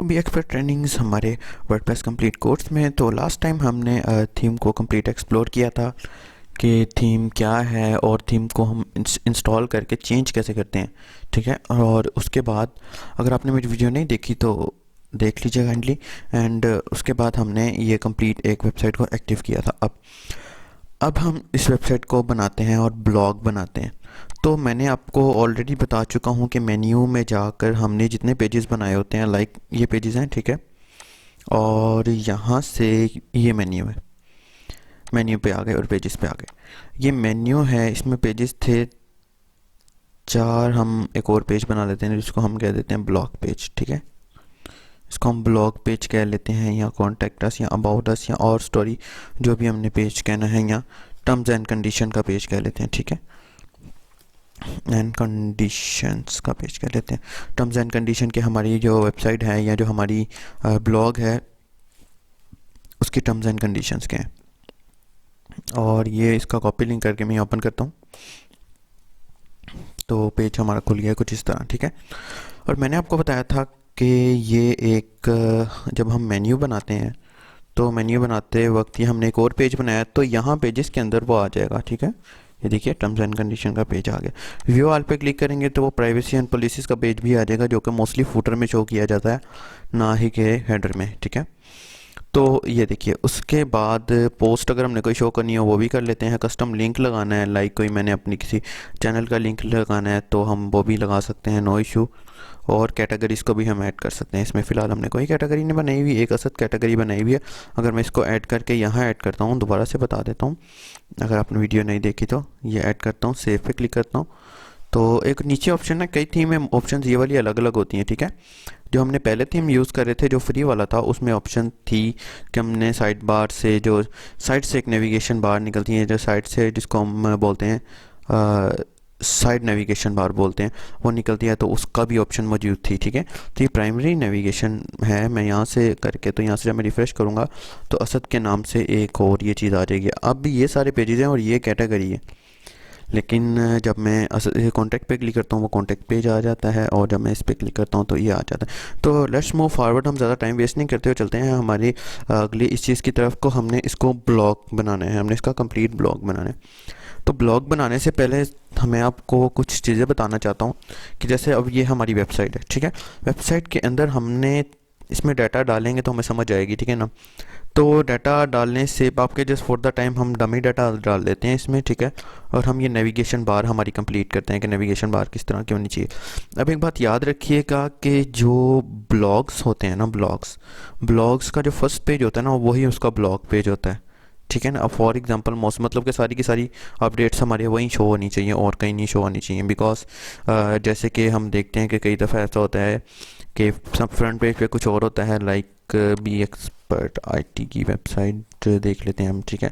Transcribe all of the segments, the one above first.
Welcome back for trainings हमारे WordPress complete course में। तो लास्ट टाइम हमने थीम को कंप्लीट एक्सप्लोर किया था कि थीम क्या है और थीम को हम इंस्टॉल करके चेंज कैसे करते हैं, ठीक है। और उसके बाद अगर आपने मेरी वीडियो नहीं देखी तो देख लीजिए काइंडली। एंड उसके बाद हमने ये कंप्लीट एक वेबसाइट को एक्टिव किया था। अब हम इस वेबसाइट को बनाते हैं और ब्लॉग बनाते हैं। तो मैंने आपको ऑलरेडी बता चुका हूँ कि मेन्यू में जाकर हमने जितने पेजेस बनाए होते हैं, लाइक ये पेजेस हैं, ठीक है। और यहाँ से ये मेन्यू है, मेन्यू पे आ गए और पेजेस पे आ गए। ये मेन्यू है, इसमें पेजेस थे 4। हम एक और पेज बना लेते हैं जिसको हम कह देते हैं ब्लॉग पेज, ठीक है। इसको हम ब्लॉग पेज कह लेते हैं, या कॉन्टैक्ट अस, या अबाउट अस, या और स्टोरी, जो भी हमने पेज कहना है, या टर्म्स एंड कंडीशन का पेज कह लेते हैं, ठीक है। एंड कंडीशंस का पेज कह लेते हैं। टर्म्स एंड कंडीशन के हमारी जो वेबसाइट है या जो हमारी ब्लॉग है उसकी टर्म्स एंड कंडीशंस के हैं। और ये इसका कॉपी लिंक करके मैं ओपन करता हूँ तो पेज हमारा खुल गया कुछ इस तरह, ठीक है। और मैंने आपको बताया था कि ये एक जब हम मेन्यू बनाते हैं तो मेन्यू बनाते वक्त ये हमने एक और पेज बनाया, तो यहाँ पेजेस के अंदर वो आ जाएगा, ठीक है। ये देखिए टर्म्स एंड कंडीशन का पेज आ गया। व्यू ऑल पे क्लिक करेंगे तो वो प्राइवेसी एंड पॉलिसीज का पेज भी आ जाएगा, जो कि मोस्टली फूटर में शो किया जाता है, ना ही के हेडर में, ठीक है। तो ये देखिए, उसके बाद पोस्ट अगर हमने कोई शो करनी हो वो भी कर लेते हैं। कस्टम लिंक लगाना है, लाइक कोई मैंने अपनी किसी चैनल का लिंक लगाना है तो हम वो भी लगा सकते हैं, नो इशू। और कैटेगरीज़ को भी हम ऐड कर सकते हैं। इसमें फ़िलहाल हमने कोई कैटेगरी नहीं बनाई हुई, एक असद कैटेगरी बनाई हुई है। अगर मैं इसको ऐड करके यहाँ ऐड करता हूँ, दोबारा से बता देता हूँ, अगर आपने वीडियो नहीं देखी तो ये ऐड करता हूँ, सेव पे क्लिक करता हूँ तो एक नीचे ऑप्शन है, कई थीम में ऑप्शन ये वाली अलग अलग होती हैं, ठीक है। जो हमने पहले थीम यूज़ कर रहे थे जो फ्री वाला था, उसमें ऑप्शन थी कि हमने साइड बार से, जो साइड से एक नेविगेशन बार निकलती है, जो साइड से जिसको हम बोलते हैं साइड नेविगेशन बार बोलते हैं, वो निकलती है, तो उसका भी ऑप्शन मौजूद थी, ठीक है। तो ये प्राइमरी नेविगेशन है। मैं यहाँ से करके, तो यहाँ से जब मैं रिफ़्रेश करूँगा तो असद के नाम से एक और ये चीज़ आ जाएगी। अब ये सारे पेजेस हैं और ये कैटेगरी है, लेकिन जब मैं कॉन्टैक्ट पे क्लिक करता हूँ वो कॉन्टैक्ट पेज आ जाता है, और जब मैं इस पे क्लिक करता हूँ तो ये आ जाता है। तो लेट्स मूव फॉरवर्ड, हम ज़्यादा टाइम वेस्ट नहीं करते हुए चलते हैं हमारी अगली इस चीज़ की तरफ को। हमने इसको ब्लॉग बनाना है, हमने इसका कंप्लीट ब्लॉग बनाना है। तो ब्लॉग बनाने से पहले हमें आपको कुछ चीज़ें बताना चाहता हूँ कि जैसे अब ये हमारी वेबसाइट है, ठीक है। वेबसाइट के अंदर हमने इसमें डाटा डालेंगे तो हमें समझ आएगी, ठीक है ना। तो डाटा डालने से आपके जस्ट फॉर द टाइम हम डमी डाटा डाल देते हैं इसमें, ठीक है। और हम ये नेविगेशन बार हमारी कंप्लीट करते हैं कि नेविगेशन बार किस तरह की होनी चाहिए। अब एक बात याद रखिएगा कि जो ब्लॉग्स होते हैं ना, ब्लॉग्स का जो फर्स्ट पेज होता है ना, वही उसका ब्लॉग पेज होता है, ठीक है ना। अब फॉर एग्जांपल मौसम, मतलब कि सारी की सारी अपडेट्स हमारे वहीं शो होनी चाहिए और कहीं नहीं शो होनी चाहिए। बिकॉज जैसे कि हम देखते हैं कि कई दफ़ा ऐसा होता है कि सब फ्रंट पेज पे कुछ और होता है, लाइक बी एक्सपर्ट आईटी की वेबसाइट देख लेते हैं हम, ठीक है,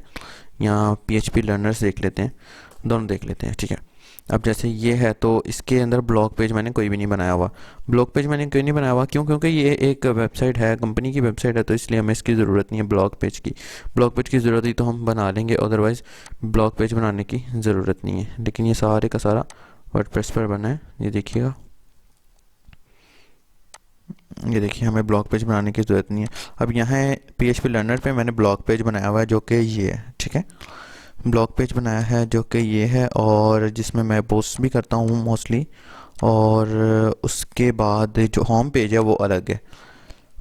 या पीएचपी लर्नर्स देख लेते हैं, दोनों देख लेते हैं, ठीक है। अब जैसे ये है तो इसके अंदर ब्लॉग पेज मैंने कोई भी नहीं बनाया हुआ। ब्लॉग पेज मैंने क्यों नहीं बनाया हुआ? क्योंकि ये एक वेबसाइट है, कंपनी की वेबसाइट है, तो इसलिए हमें इसकी ज़रूरत नहीं है ब्लॉग पेज की। ब्लॉग पेज की ज़रूरत हुई तो हम बना लेंगे, अदरवाइज़ ब्लॉग पेज बनाने की ज़रूरत नहीं है। लेकिन ये सारे का सारा वर्डप्रेस पर बना है, ये देखिएगा, ये देखिए, हमें ब्लॉग पेज बनाने की ज़रूरत नहीं है। अब यहाँ पीएचपी लर्नर पे मैंने ब्लॉग पेज बनाया हुआ है जो कि ये है, ठीक है। ब्लॉग पेज बनाया है जो कि ये है, और जिसमें मैं पोस्ट भी करता हूँ मोस्टली। और उसके बाद जो होम पेज है वो अलग है।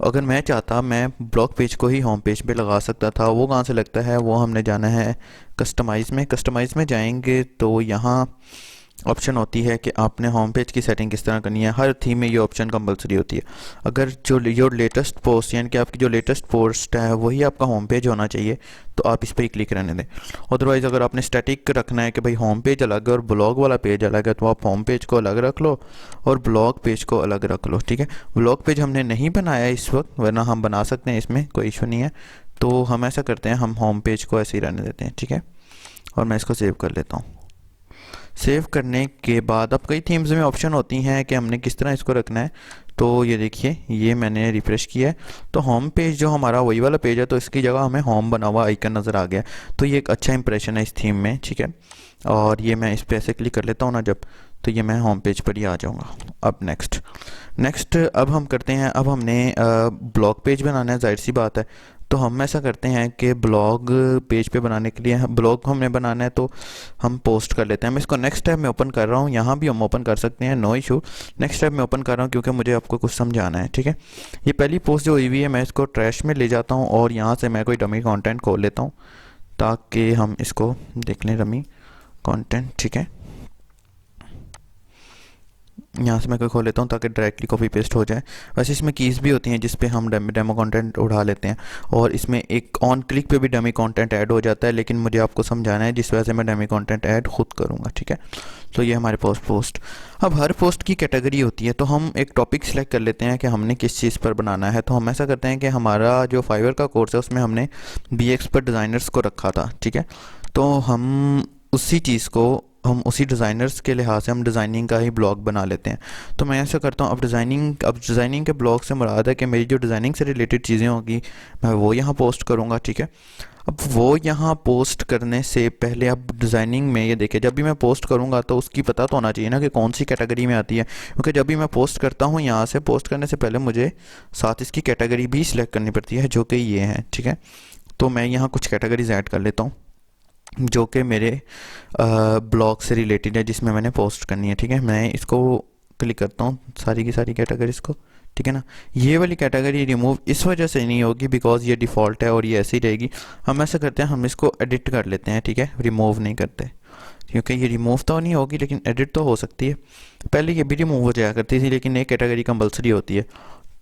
अगर मैं चाहता मैं ब्लॉग पेज को ही होम पेज पे लगा सकता था। वो कहाँ से लगता है? वो हमने जाना है कस्टमाइज़ में जाएंगे तो यहाँ ऑप्शन होती है कि आपने होम पेज की सेटिंग किस तरह करनी है। हर थीम में ये ऑप्शन कंपलसरी होती है। अगर जो योर लेटेस्ट पोस्ट, यानी कि आपकी जो लेटेस्ट पोस्ट है वही आपका होम पेज होना चाहिए, तो आप इस पर ही क्लिक रहने दें। अदरवाइज़ अगर आपने स्टैटिक रखना है कि भाई होम पेज अलग है और ब्लॉग वाला पेज अलग है, तो आप होम पेज को अलग रख लो और ब्लॉग पेज को अलग रख लो, ठीक है। ब्लॉग पेज हमने नहीं बनाया इस वक्त, वरना हम बना सकते हैं, इसमें कोई इशू नहीं है। तो हम ऐसा करते हैं, हम होम पेज को ऐसे ही रहने देते हैं, ठीक है। और मैं इसको सेव कर लेता हूँ। सेव करने के बाद अब कई थीम्स में ऑप्शन होती हैं कि हमने किस तरह इसको रखना है। तो ये देखिए ये मैंने रिफ्रेश किया है तो होम पेज जो हमारा वही वाला पेज है, तो इसकी जगह हमें होम बना हुआ आइकन नज़र आ गया। तो ये एक अच्छा इंप्रेशन है इस थीम में, ठीक है। और ये मैं इस पे ऐसे क्लिक कर लेता हूँ ना जब, तो ये मैं होम पेज पर ही आ जाऊँगा। अब नेक्स्ट अब हम करते हैं, अब हमने ब्लॉग पेज बनाना है, जाहिर सी बात है। तो हम ऐसा करते हैं कि ब्लॉग पेज पे बनाने के लिए ब्लॉग हमने बनाना है तो हम पोस्ट कर लेते हैं। मैं इसको नेक्स्ट टैब में ओपन कर रहा हूँ, यहाँ भी हम ओपन कर सकते हैं, नो इशू। नेक्स्ट टैब में ओपन कर रहा हूँ क्योंकि मुझे आपको कुछ समझाना है, ठीक है। ये पहली पोस्ट जो हुई हुई है मैं इसको ट्रैश में ले जाता हूँ और यहाँ से मैं कोई डमी कंटेंट खोल लेता हूँ ताकि हम इसको देख लें, डमी कंटेंट, ठीक है। यहाँ से मैं कोई खोल लेता हूँ ताकि डायरेक्टली कॉपी पेस्ट हो जाए। वैसे इसमें कीज़ भी होती हैं जिस पे हम डेमो कंटेंट उठा लेते हैं और इसमें एक ऑन क्लिक पे भी डमी कंटेंट ऐड हो जाता है, लेकिन मुझे आपको समझाना है जिस वजह से मैं डमी कंटेंट ऐड खुद करूँगा, ठीक है। तो ये हमारे पोस्ट। अब हर पोस्ट की कैटेगरी होती है, तो हम एक टॉपिक सेलेक्ट कर लेते हैं कि हमने किस चीज़ पर बनाना है। तो हम ऐसा करते हैं कि हमारा जो फाइवर का कोर्स है उसमें हमने BX पर डिज़ाइनर्स को रखा था, ठीक है। तो हम उसी डिज़ाइनर्स के लिहाज से हम डिज़ाइनिंग का ही ब्लॉग बना लेते हैं। तो मैं ऐसा करता हूँ, अब डिज़ाइनिंग के ब्लॉग से मुराद है कि मेरी जो डिज़ाइनिंग से रिलेटेड चीज़ें होंगी मैं वो यहाँ पोस्ट करूँगा, ठीक है। अब वो यहाँ पोस्ट करने से पहले अब डिज़ाइनिंग में ये देखिए, जब भी मैं पोस्ट करूँगा तो उसकी पता तो होना चाहिए ना कि कौन सी कैटेगरी में आती है, क्योंकि जब भी मैं पोस्ट करता हूँ यहाँ से पोस्ट करने से पहले मुझे साथ इसकी कैटेगरी भी सिलेक्ट करनी पड़ती है जो कि ये है, ठीक है। तो मैं यहाँ कुछ कैटेगरीज ऐड कर लेता हूँ जो कि मेरे ब्लॉग से रिलेटेड है जिसमें मैंने पोस्ट करनी है, ठीक है। मैं इसको क्लिक करता हूँ सारी की सारी कैटेगरीज को, ठीक है ना। ये वाली कैटेगरी रिमूव इस वजह से नहीं होगी बिकॉज ये डिफ़ॉल्ट है और ये ऐसी रहेगी। हम ऐसा करते हैं, हम इसको एडिट कर लेते हैं, ठीक है, रिमूव नहीं करते क्योंकि ये रिमूव तो नहीं होगी लेकिन एडिट तो हो सकती है। पहले ये भी रिमूव हो जाया करती थी लेकिन एक कैटेगरी कंपलसरी होती है।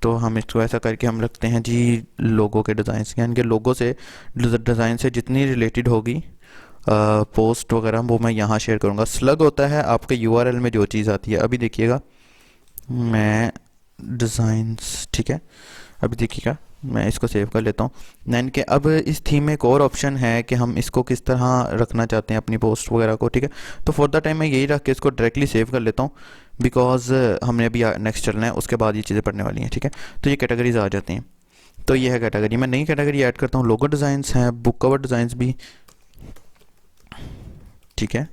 तो हम इसको ऐसा करके हम रखते हैं जी लोगो के डिज़ाइन, यानी कि लोगो से डिज़ाइन से जितनी रिलेटेड होगी पोस्ट वगैरह वो मैं यहाँ शेयर करूँगा। स्लग होता है आपके URL में जो चीज़ आती है। अभी देखिएगा मैं डिज़ाइंस, ठीक है, अभी देखिएगा मैं इसको सेव कर लेता हूँ। दैन के अब इस थीम में एक और ऑप्शन है कि हम इसको किस तरह रखना चाहते हैं अपनी पोस्ट वगैरह को, ठीक है। तो फॉर द टाइम मैं यही रख के इसको डायरेक्टली सेव कर लेता हूँ बिकॉज हमने अभी नेक्स्ट चलना है, उसके बाद ये चीज़ें पढ़ने वाली हैं, ठीक है। तो ये कैटेगरीज आ जाती हैं। तो ये है कैटेगरी, मैं नई कैटेगरी ऐड करता हूँ, लोगो डिज़ाइंस हैं, बुक कवर डिज़ाइंस भी, ठीक है।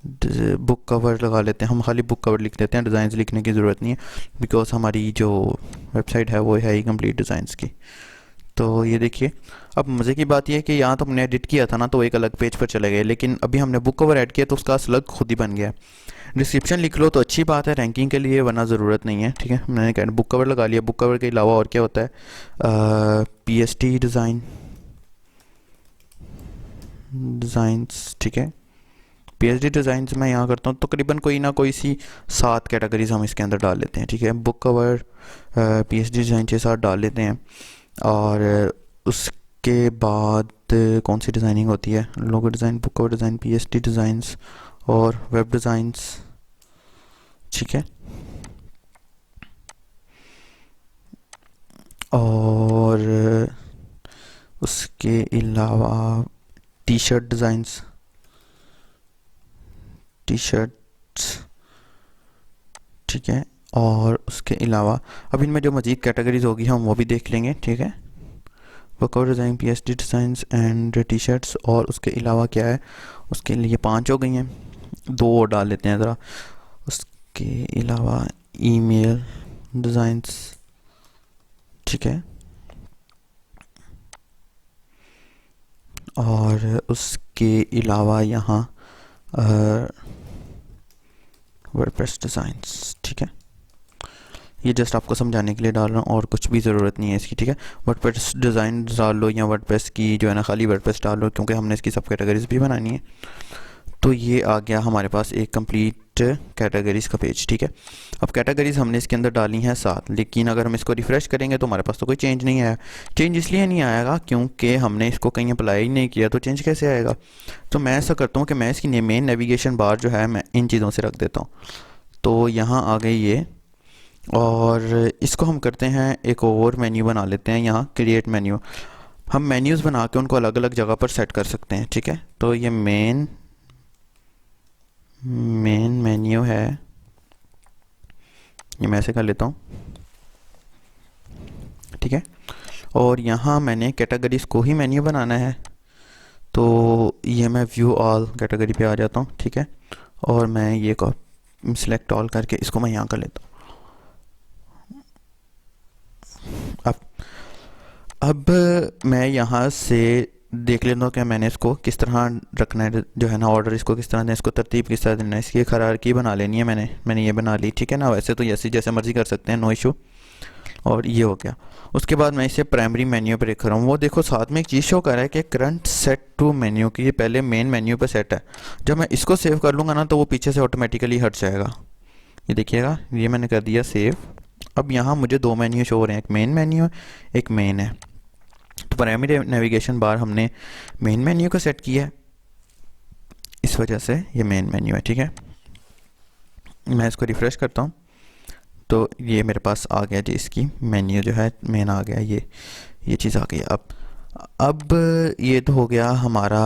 बुक कवर लगा लेते हैं, हम खाली बुक कवर लिख देते हैं, डिज़ाइंस लिखने की ज़रूरत नहीं है बिकॉज हमारी जो वेबसाइट है वो है ही कंप्लीट डिज़ाइंस की। तो ये देखिए, अब मज़े की बात यह है कि यहाँ तो हमने एडिट किया था ना तो एक अलग पेज पर चले गए, लेकिन अभी हमने बुक कवर ऐड किया तो उसका स्लग खुद ही बन गया। डिस्क्रिप्शन लिख लो तो अच्छी बात है रैंकिंग के लिए, वरना ज़रूरत नहीं है, ठीक है। मैंने कहा बुक कवर लगा लिया। बुक कवर के अलावा और क्या होता है, PST डिज़ाइंस, ठीक है। PSD डिज़ाइंस मैं यहाँ करता हूँ, तो तकरीबन कोई ना कोई सी 7 कैटेगरीज हम इसके अंदर डाल लेते हैं, ठीक है। बुक कवर PSD डिज़ाइन 6-7 डाल लेते हैं। और उसके बाद कौन सी डिज़ाइनिंग होती है, logo design, book cover design, PSD designs और वेब डिज़ाइंस, ठीक है। और उसके अलावा टी-शर्ट डिज़ाइंस, टी-शर्ट्स, ठीक है। और उसके अलावा अब इनमें जो मज़ीद कैटेगरीज होगी हम वो भी देख लेंगे, ठीक है। Workout design, PSD designs and T-shirts, और उसके अलावा क्या है, उसके लिए 5 हो गई हैं, 2 और डाल लेते हैं ज़रा। उसके अलावा ईमेल डिज़ाइंस, ठीक है। और उसके अलावा यहाँ वर्डप्रेस डिज़ाइंस, ठीक है। ये जस्ट आपको समझाने के लिए डाल रहा हूँ और कुछ भी ज़रूरत नहीं है इसकी, ठीक है। वर्डप्रेस डिज़ाइन डाल लो या वर्डप्रेस की जो है ना खाली वर्डप्रेस डाल लो क्योंकि हमने इसकी सब कैटेगरीज भी बनानी है। तो ये आ गया हमारे पास एक कंप्लीट कैटेगरीज का पेज, ठीक है। अब कैटेगरीज हमने इसके अंदर डाली हैं 7, लेकिन अगर हम इसको रिफ़्रेश करेंगे तो हमारे पास तो कोई चेंज नहीं आया। चेंज इसलिए नहीं आएगा क्योंकि हमने इसको कहीं अप्लाई नहीं किया, तो चेंज कैसे आएगा। तो मैं ऐसा करता हूँ कि मैं इसकी मेन नेविगेशन बार जो है मैं इन चीज़ों से रख देता हूँ। तो यहाँ आ गई ये, और इसको हम करते हैं एक और मेन्यू बना लेते हैं, यहाँ क्रिएट मेन्यू। हम मेन्यूज़ बना के उनको अलग अलग जगह पर सेट कर सकते हैं, ठीक है। तो ये मेन मेन्यू है, ये मैं ऐसे कर लेता हूँ, ठीक है। और यहाँ मैंने कैटेगरीज को ही मेन्यू बनाना है, तो ये मैं व्यू ऑल कैटेगरी पे आ जाता हूँ, ठीक है। और मैं ये को सिलेक्ट ऑल करके इसको मैं यहाँ कर लेता हूँ। अब मैं यहाँ से देख लेता हूँ कि मैंने इसको किस तरह रखना है, जो है ना ऑर्डर इसको किस तरह देना है, इसको तरतीब किस तरह देना है, इसकी एक हायरार्की बना लेनी है मैंने ये बना ली, ठीक है ना। वैसे तो जैसे मर्जी कर सकते हैं, नो इशू। और ये हो गया। उसके बाद मैं इसे प्राइमरी मेन्यू पर रख रहा हूँ। वो देखो साथ में एक चीज़ शो कर रहा है कि करंट सेट टू मेन्यू की, ये पहले मेन मेन्यू पे सेट है। जब मैं इसको सेव कर लूँगा ना तो वो पीछे से ऑटोमेटिकली हट जाएगा। ये देखिएगा, ये मैंने कर दिया सेव। अब यहाँ मुझे दो मेन्यू शो हो रहे हैं, एक मेन मेन्यू है, एक मेन है। तो प्राइमरी नेविगेशन बार हमने मेन मेन्यू को सेट किया है, इस वजह से ये मेन मेन्यू है, ठीक है। मैं इसको रिफ़्रेश करता हूँ तो ये मेरे पास आ गया जी, इसकी मेन्यू जो है मेन आ गया, ये चीज़ आ गई। अब ये तो हो गया हमारा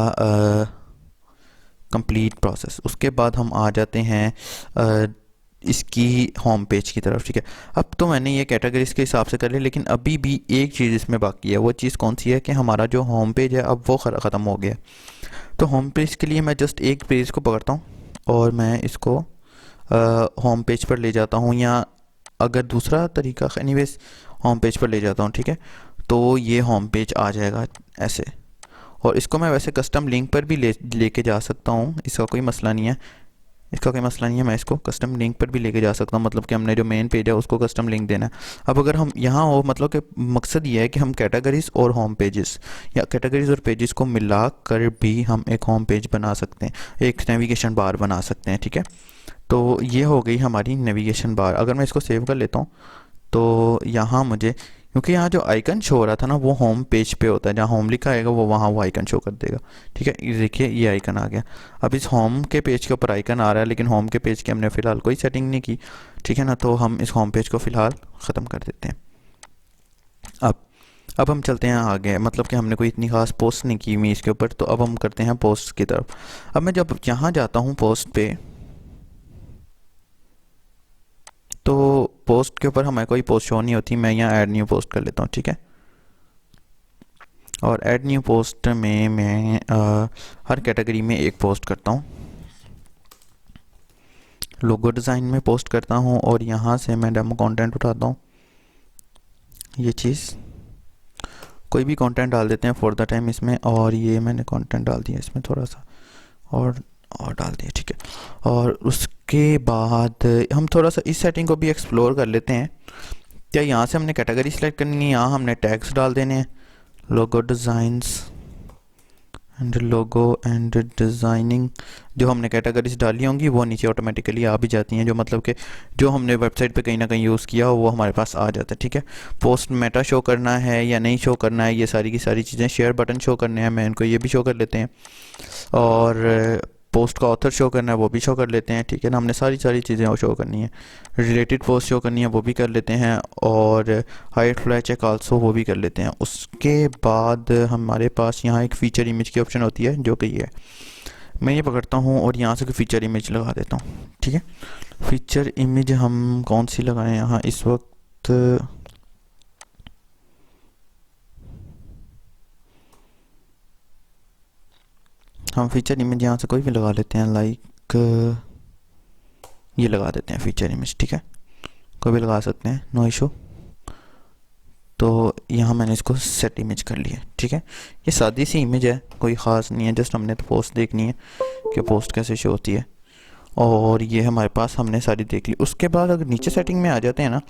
कंप्लीट प्रोसेस। उसके बाद हम आ जाते हैं इसकी होम पेज की तरफ, ठीक है। अब तो मैंने ये कैटेगरीज के हिसाब से कर लिया, लेकिन अभी भी एक चीज़ इसमें बाकी है। वो चीज़ कौन सी है कि हमारा जो होम पेज है अब वो ख़त्म हो गया। तो होम पेज के लिए मैं जस्ट एक पेज को पकड़ता हूँ और मैं इसको होम पेज पर ले जाता हूँ, या अगर दूसरा तरीका एनीवेज होम पेज पर ले जाता हूँ, ठीक है। तो ये होम पेज आ जाएगा ऐसे। और इसको मैं वैसे कस्टम लिंक पर भी लेके जा सकता हूँ, इसका कोई मसला नहीं है, मैं इसको कस्टम लिंक पर भी लेके जा सकता हूँ। मतलब कि हमने जो मेन पेज है उसको कस्टम लिंक देना है। अब अगर हम यहाँ हो, मतलब कि मकसद ये है कि हम कैटेगरीज और होम पेजेस या कैटेगरीज और पेजेस को मिला कर भी हम एक होम पेज बना सकते हैं, एक नेविगेशन बार बना सकते हैं, ठीक है। तो ये हो गई हमारी नेविगेशन बार। अगर मैं इसको सेव कर लेता हूँ तो यहाँ मुझे, क्योंकि यहाँ जो आइकन शो हो रहा था ना वो होम पेज पे होता है, जहाँ होम लिखा आएगा वो वहाँ वो आइकन शो कर देगा, ठीक है। ये देखिए ये आइकन आ गया। अब इस होम के पेज के ऊपर आइकन आ रहा है, लेकिन होम के पेज की हमने फ़िलहाल कोई सेटिंग नहीं की, ठीक है ना। तो हम इस होम पेज को फ़िलहाल ख़त्म कर देते हैं। अब हम चलते हैं आगे, मतलब कि हमने कोई इतनी ख़ास पोस्ट नहीं की हुई इसके ऊपर, तो अब हम करते हैं पोस्ट की तरफ। अब मैं जब यहाँ जाता हूँ पोस्ट पे, तो पोस्ट के ऊपर हमें कोई पोस्ट शो नहीं होती। मैं यहाँ ऐड न्यू पोस्ट कर लेता हूँ, ठीक है। और ऐड न्यू पोस्ट में मैं हर कैटेगरी में एक पोस्ट करता हूँ। लोगो डिज़ाइन में पोस्ट करता हूँ और यहाँ से मैं डेमो कंटेंट उठाता हूँ। ये चीज़ कोई भी कंटेंट डाल देते हैं फॉर द टाइम इसमें, और ये मैंने कंटेंट डाल दिया इसमें थोड़ा सा और डाल दिया, ठीक है। और उसके बाद हम थोड़ा सा इस सेटिंग को भी एक्सप्लोर कर लेते हैं। क्या यहाँ से हमने कैटेगरी सेलेक्ट करनी है, यहाँ हमने टैग्स डाल देने हैं, logo designs and logo and designing. जो हमने कैटेगरीज डाली होंगी वो नीचे ऑटोमेटिकली आ भी जाती हैं, जो मतलब कि जो हमने वेबसाइट पे कहीं ना कहीं यूज़ किया हो वो हमारे पास आ जाता है, ठीक है। पोस्ट मेटा शो करना है या नहीं शो करना है, ये सारी की सारी चीज़ें, शेयर बटन शो करने हैं, मैं इनको ये भी शो कर लेते हैं। और पोस्ट का ऑथर शो करना है वो भी शो कर लेते हैं, ठीक है ना। हमने सारी चीज़ें वो शो करनी है, रिलेटेड पोस्ट शो करनी है वो भी कर लेते हैं, और हाइड फ्लाई चेक आल्सो वो भी कर लेते हैं। उसके बाद हमारे पास यहाँ एक फ़ीचर इमेज की ऑप्शन होती है, जो कि ये है। मैं ये पकड़ता हूँ और यहाँ से फ़ीचर इमेज लगा देता हूँ, ठीक है। फ़ीचर इमेज हम कौन सी लगाएं यहाँ इस वक्त, हम फीचर इमेज यहाँ से कोई भी लगा लेते हैं, लाइक ये लगा देते हैं फीचर इमेज, ठीक है। कोई भी लगा सकते हैं, नो इशू। तो यहाँ मैंने इसको सेट इमेज कर लिया, ठीक है। ये सादी सी इमेज है, कोई ख़ास नहीं है, जस्ट हमने तो पोस्ट देखनी है कि पोस्ट कैसे शो होती है। और ये हमारे पास हमने सारी देख ली। उसके बाद अगर नीचे सेटिंग में आ जाते हैं ना,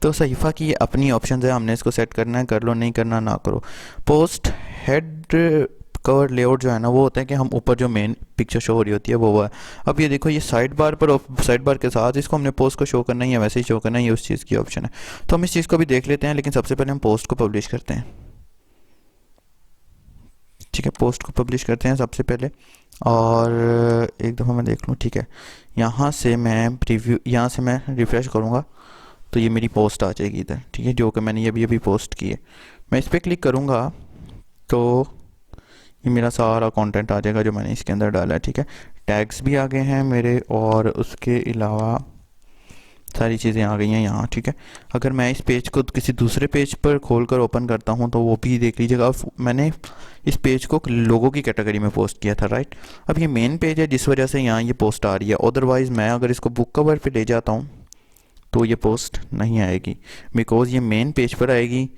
तो सहीफ़ा की अपनी ऑप्शन है, हमने इसको सेट करना है, कर लो, नहीं करना ना करो। पोस्ट हेड कवर लेआउट जो है ना वो होता है कि हम ऊपर जो मेन पिक्चर शो हो रही होती है वो है। अब ये देखो, ये साइड बार पर, साइड बार के साथ इसको हमने पोस्ट को शो करना है या वैसे ही शो करना है, ये उस चीज़ की ऑप्शन है। तो हम इस चीज़ को भी देख लेते हैं, लेकिन सबसे पहले हम पोस्ट को पब्लिश करते हैं, ठीक है। पोस्ट को पब्लिश करते हैं सबसे पहले, और एक दफ़ा मैं देख लूँ, ठीक है। यहाँ से मैं प्रीव्यू, यहाँ से मैं रिफ़्रेश करूँगा तो ये मेरी पोस्ट आ जाएगी इधर, ठीक है, जो कि मैंने ये अभी पोस्ट की है। मैं इस पर क्लिक करूँगा तो ये मेरा सारा कंटेंट आ जाएगा जो मैंने इसके अंदर डाला है, ठीक है। टैग्स भी आ गए हैं मेरे, और उसके अलावा सारी चीज़ें आ गई हैं यहाँ, ठीक है। अगर मैं इस पेज को किसी दूसरे पेज पर खोल कर ओपन करता हूँ तो वो भी देख लीजिएगा। मैंने इस पेज को लोगों की कैटेगरी में पोस्ट किया था, राइट। अब ये मेन पेज है जिस वजह से यहाँ ये पोस्ट आ रही है, अदरवाइज़ मैं अगर इसको बुक कवर पे ले जाता हूँ तो ये पोस्ट नहीं आएगी, बिकॉज़ ये मेन पेज पर आएगी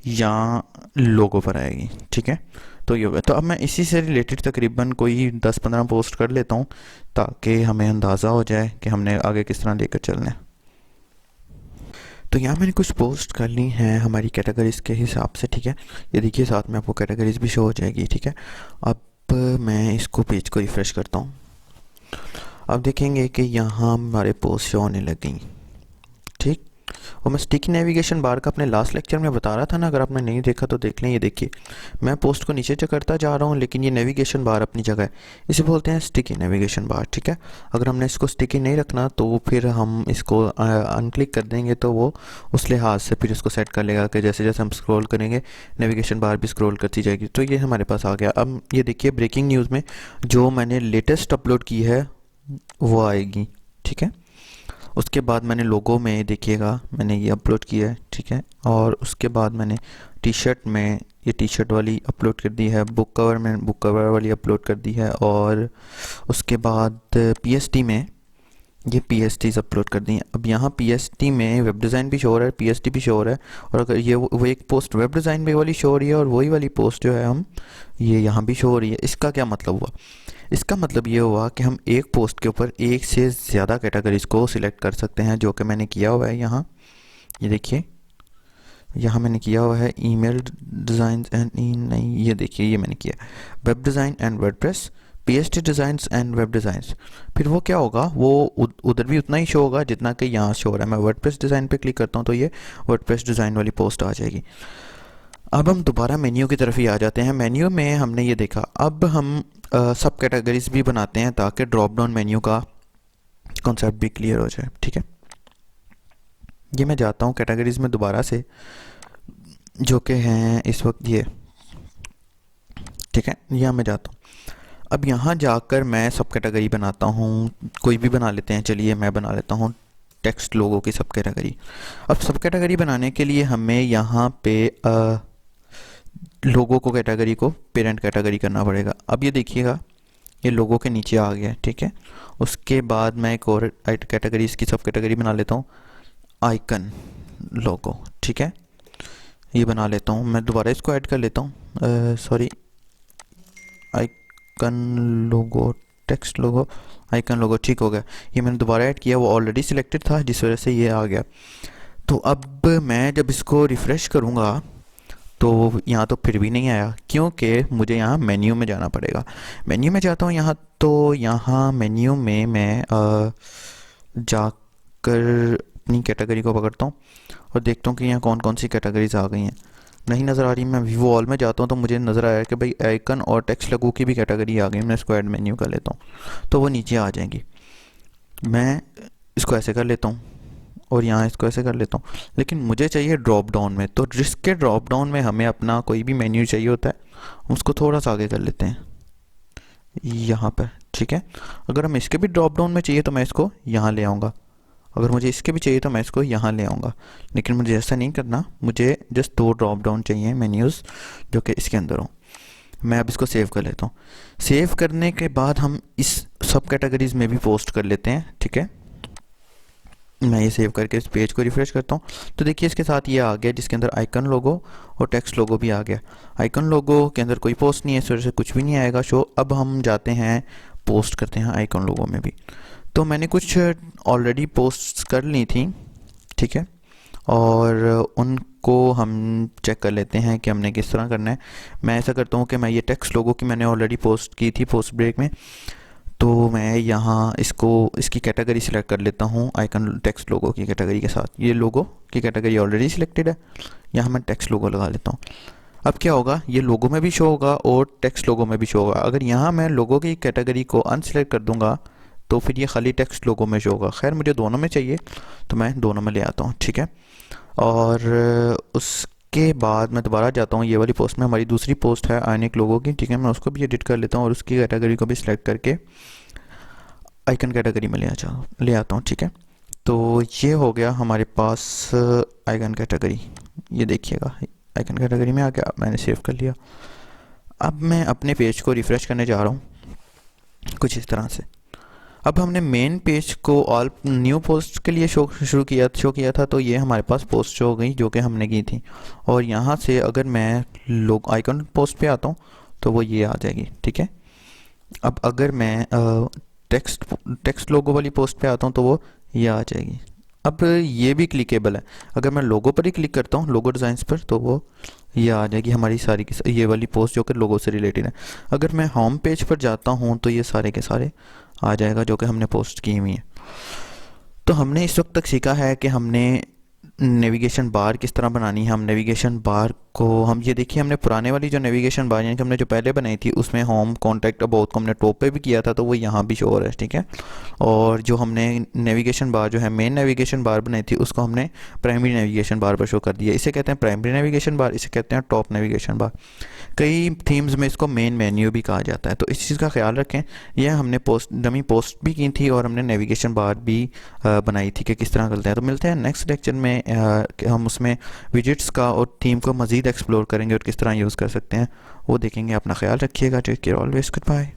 या लोगो पर आएगी, ठीक है। तो ये होगा। तो अब मैं इसी से रिलेटेड तकरीबन कोई 10-15 पोस्ट कर लेता हूँ ताकि हमें अंदाज़ा हो जाए कि हमने आगे किस तरह लेकर चलना है। तो यहाँ मैंने कुछ पोस्ट कर ली हैं हमारी कैटेगरीज़ के हिसाब से, ठीक है। ये देखिए साथ में आपको कैटेगरीज़ भी शो हो जाएगी, ठीक है। अब मैं इसको पेज को रिफ़्रेश करता हूँ। अब देखेंगे कि यहाँ हमारे पोस्ट शो होने लग गई, ठीक। और मैं स्टिकी नेविगेशन बार का अपने लास्ट लेक्चर में बता रहा था ना, अगर आपने नहीं देखा तो देख लें। ये देखिए मैं पोस्ट को नीचे करता जा रहा हूँ लेकिन ये नेविगेशन बार अपनी जगह है, इसे बोलते हैं स्टिकी नेविगेशन बार, ठीक है। अगर हमने इसको स्टिकी नहीं रखना तो फिर हम इसको अनक्लिक कर देंगे तो वो उस लिहाज से फिर इसको सेट कर लेगा कि जैसे जैसे हम स्क्रॉल करेंगे नेविगेशन बार भी स्क्रॉल करती जाएगी। तो ये हमारे पास आ गया। अब ये देखिए ब्रेकिंग न्यूज़ में जो मैंने लेटेस्ट अपलोड की है वो आएगी, ठीक है। उसके बाद मैंने लोगो में देखिएगा मैंने ये अपलोड किया है, ठीक है। और उसके बाद मैंने टी शर्ट में ये टी शर्ट वाली अपलोड कर दी है, बुक कवर में बुक कवर वाली अपलोड कर दी है, और उसके बाद पीएसटी में ये पीएसटीज अपलोड कर दी हैं। अब यहाँ पीएसटी में वेब डिज़ाइन भी शो हो रहा है, पीएसटी भी शो हो रहा है। और अगर ये वो एक पोस्ट वेब डिज़ाइन भी वाली शो हो रही है और वही वाली पोस्ट जो है हम ये यहाँ भी शो हो रही है। इसका क्या मतलब हुआ? इसका मतलब ये हुआ कि हम एक पोस्ट के ऊपर एक से ज़्यादा कैटेगरीज को सिलेक्ट कर सकते हैं, जो कि मैंने किया हुआ है यहाँ। ये देखिए यहाँ मैंने किया हुआ है ईमेल डिज़ाइन एंड नहीं, ये देखिए ये मैंने किया web design and WordPress, PHP designs and web designs. फिर वो क्या होगा, वो उधर भी उतना ही शो होगा जितना कि यहाँ शो हो रहा है। मैं वर्डप्रेस डिज़ाइन पे क्लिक करता हूँ तो ये वर्डप्रेस डिज़ाइन वाली पोस्ट आ जाएगी। अब हम दोबारा मेन्यू की तरफ ही आ जाते हैं। मेन्यू में हमने ये देखा, अब हम सब कैटेगरीज भी बनाते हैं ताकि ड्रॉप डाउन मेन्यू का कॉन्सेप्ट भी क्लियर हो जाए, ठीक है। ये मैं जाता हूँ कैटेगरीज में दोबारा से, जो कि हैं इस वक्त ये, ठीक है। यहाँ मैं जाता हूँ। अब यहाँ जाकर मैं सब कैटेगरी बनाता हूँ, कोई भी बना लेते हैं। चलिए मैं बना लेता हूँ टेक्स्ट लोगों की सब कैटेगरी। अब सब कैटेगरी बनाने के लिए हमें यहाँ पे लोगों को कैटेगरी को पेरेंट कैटेगरी करना पड़ेगा। अब ये देखिएगा ये लोगों के नीचे आ गया, ठीक है। उसके बाद मैं एक और कैटेगरी इसकी सब कैटेगरी बना लेता हूँ, आइकन लोगो, ठीक है। ये बना लेता हूँ मैं, दोबारा इसको ऐड कर लेता हूँ, सॉरी आइकन लोगो टेक्स्ट लोगो आइकन लोगो, ठीक हो गया। ये मैंने दोबारा ऐड किया, वो ऑलरेडी सिलेक्टेड था जिस वजह से ये आ गया। तो अब मैं जब इसको रिफ़्रेश करूँगा तो यहाँ तो फिर भी नहीं आया, क्योंकि मुझे यहाँ मेन्यू में जाना पड़ेगा। मेन्यू में जाता हूँ यहाँ, तो यहाँ मेन्यू में मैं जाकर अपनी कैटेगरी को पकड़ता हूँ और देखता हूँ कि यहाँ कौन कौन सी कैटेगरीज आ गई हैं। नहीं नज़र आ रही। मैं व्यू ऑल में जाता हूँ तो मुझे नज़र आया कि भाई आइकन और टेक्स्ट लोगो की भी कैटेगरी आ गई। मैं इसको ऐड मेन्यू कर लेता हूँ तो वो नीचे आ जाएंगी। मैं इसको ऐसे कर लेता हूँ और यहाँ इसको ऐसे कर लेता हूँ, लेकिन मुझे चाहिए ड्रॉप डाउन में। तो रिस्क के ड्रॉप डाउन में हमें अपना कोई भी मेन्यू चाहिए होता है, उसको थोड़ा सा आगे कर लेते हैं यहाँ पर, ठीक है। अगर हम इसके भी ड्रॉप डाउन में चाहिए तो मैं इसको यहाँ ले आऊँगा, अगर मुझे इसके भी चाहिए तो मैं इसको यहाँ ले आऊँगा। लेकिन मुझे ऐसा नहीं करना, मुझे जस्ट 2 ड्रॉप डाउन चाहिए मेन्यूज़ जो कि इसके अंदर हों। मैं अब इसको सेव कर लेता हूँ। सेव करने के बाद हम इस सब कैटेगरीज में भी पोस्ट कर लेते हैं, ठीक है। मैं ये सेव करके इस पेज को रिफ़्रेश करता हूँ तो देखिए इसके साथ ये आ गया जिसके अंदर आइकन लोगो और टेक्स्ट लोगो भी आ गया। आइकन लोगो के अंदर कोई पोस्ट नहीं है, इस वजह से कुछ भी नहीं आएगा शो। अब हम जाते हैं पोस्ट करते हैं आइकन लोगो में भी। तो मैंने कुछ ऑलरेडी पोस्ट कर ली थी, ठीक है, और उनको हम चेक कर लेते हैं कि हमने किस तरह करना है। मैं ऐसा करता हूँ कि मैं ये टेक्स्ट लोगो की मैंने ऑलरेडी पोस्ट की थी पोस्ट ब्रेक में, तो मैं यहाँ इसकी कैटेगरी सिलेक्ट कर लेता हूँ आइकन टेक्स्ट लोगो की कैटेगरी के साथ। ये लोगो की कैटेगरी ऑलरेडी सिलेक्टेड है, यहाँ मैं टेक्स्ट लोगो लगा लेता हूँ। अब क्या होगा, ये लोगो में भी शो होगा और टेक्स्ट लोगो में भी शो होगा। अगर यहाँ मैं लोगो की कैटेगरी को अनसिलेक्ट कर दूँगा तो फिर ये खाली टेक्स्ट लोगो में शो होगा। खैर मुझे दोनों में चाहिए तो मैं दोनों में ले आता हूँ, ठीक है। और उसके बाद मैं दोबारा जाता हूँ ये वाली पोस्ट में, हमारी दूसरी पोस्ट है आइकन लोगो की, ठीक है। मैं उसको भी एडिट कर लेता हूँ और उसकी कैटेगरी को भी सिलेक्ट करके आइकन कैटेगरी में ले आता हूँ, ठीक है। तो ये हो गया हमारे पास आइकन कैटेगरी। ये देखिएगा आइकन कैटेगरी में आ गया, मैंने सेव कर लिया। अब मैं अपने पेज को रिफ़्रेश करने जा रहा हूँ कुछ इस तरह से। अब हमने मेन पेज को ऑल न्यू पोस्ट के लिए शो किया था, तो ये हमारे पास पोस्ट शो हो गई जो कि हमने की थी। और यहाँ से अगर मैं लोग आइकन पोस्ट पे आता हूँ तो वो ये आ जाएगी, ठीक है। अब अगर मैं टेक्स्ट लोगो वाली पोस्ट पे आता हूँ तो वो ये आ जाएगी। अब ये भी क्लिकेबल है, अगर मैं लोगो पर ही क्लिक करता हूँ, लोगो डिज़ाइंस पर, तो वो ये आ जाएगी हमारी सारी की ये वाली पोस्ट जो कि लोगो से रिलेटेड है। अगर मैं होम पेज पर जाता हूँ तो ये सारे के सारे आ जाएगा जो कि हमने पोस्ट की हुई है। तो हमने इस वक्त तक सीखा है कि हमने नेविगेशन बार किस तरह बनानी है। हम नेविगेशन बार को हम ये देखिए, हमने पुराने वाली जो नेविगेशन बार यानी कि हमने जो पहले बनाई थी उसमें होम कॉन्टैक्ट अबाउट को हमने टॉप पे भी किया था, तो वो यहाँ भी शो हो रहा है, ठीक है। और जो हमने नेविगेशन बार जो है मेन नेविगेशन बार बनाई थी उसको हमने प्राइमरी नेविगेशन बार पर शो कर दिया। इसे कहते हैं प्राइमरी नेविगेशन बार, इसे कहते हैं टॉप नेविगेशन बार। कई थीम्स में इसको मेन मेन्यू भी कहा जाता है, तो इस चीज़ का ख्याल रखें। यह हमने डमी पोस्ट भी की थी और हमने नेविगेशन बार भी बनाई थी कि किस तरह करते हैं। तो मिलते हैं नेक्स्ट लेक्चर में कि हम उसमें विजिट्स का और थीम को मज़ीद एक्सप्लोर करेंगे और किस तरह यूज़ कर सकते हैं वो देखेंगे। अपना ख्याल रखिएगा। Take care, always good bye.